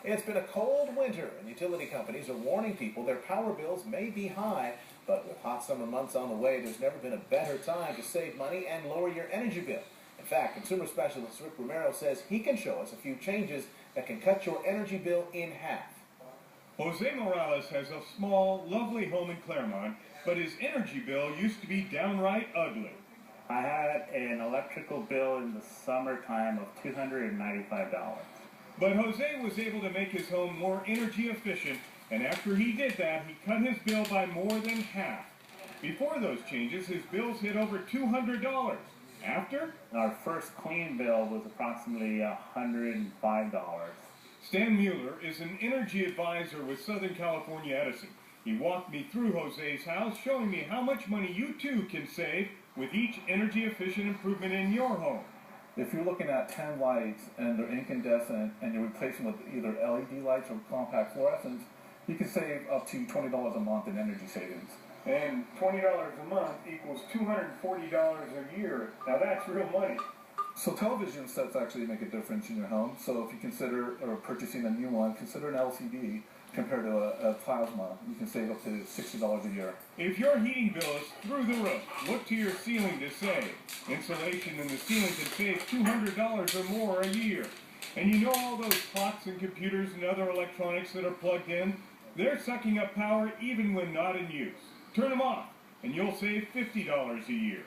It's been a cold winter, and utility companies are warning people their power bills may be high. But with hot summer months on the way, there's never been a better time to save money and lower your energy bill. In fact, consumer specialist Rick Romero says he can show us a few changes that can cut your energy bill in half. Jose Morales has a small, lovely home in Claremont, but his energy bill used to be downright ugly. I had an electrical bill in the summertime of $295. But Jose was able to make his home more energy efficient, and after he did that, he cut his bill by more than half. Before those changes, his bills hit over $200. After? Our first clean bill was approximately $105. Stan Mueller is an energy advisor with Southern California Edison. He walked me through Jose's house, showing me how much money you too can save with each energy efficient improvement in your home. If you're looking at 10 lights and they're incandescent and you're replacing with either LED lights or compact fluorescents, you can save up to $20 a month in energy savings. And $20 a month equals $240 a year. Now that's real money. So television sets actually make a difference in your home. So if you consider purchasing a new one, consider an LCD compared to a plasma. You can save up to $60 a year. If your heating bill is through the roof, look to your ceiling to save. Insulation in the ceiling can save $200 or more a year. And you know all those clocks and computers and other electronics that are plugged in? They're sucking up power even when not in use. Turn them off, and you'll save $50 a year.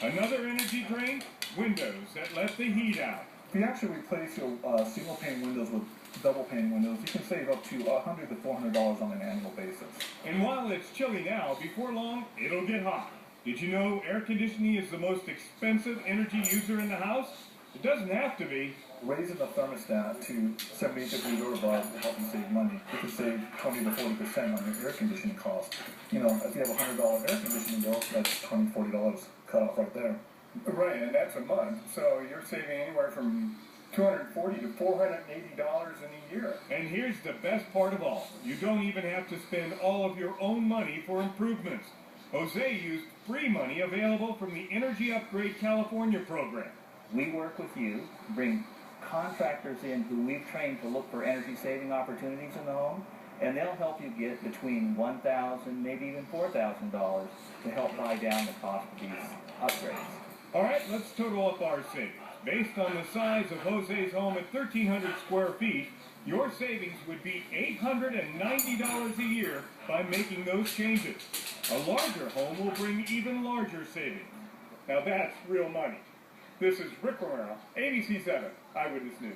Another energy drain? Windows that let the heat out. If you actually replace your single pane windows with double pane windows, you can save up to $100 to $400 on an annual basis. And while it's chilly now, before long, it'll get hot. Did you know air conditioning is the most expensive energy user in the house? It doesn't have to be. Raising the thermostat to 78 degrees or above will help you save money. You can save 20 to 40% on your air conditioning cost. You know, if you have a $100 air conditioning bill, that's $20, $40 cut off right there. Right, and that's a month, so you're saving anywhere from $240 to $480 in a year. And here's the best part of all. You don't even have to spend all of your own money for improvements. Jose used free money available from the Energy Upgrade California program. We work with you, bring contractors in who we've trained to look for energy saving opportunities in the home, and they'll help you get between $1,000, maybe even $4,000 to help buy down the cost of these upgrades. All right, let's total up our savings. Based on the size of Jose's home at 1,300 square feet, your savings would be $890 a year by making those changes. A larger home will bring even larger savings. Now that's real money. This is Rick Romero, ABC7 Eyewitness News.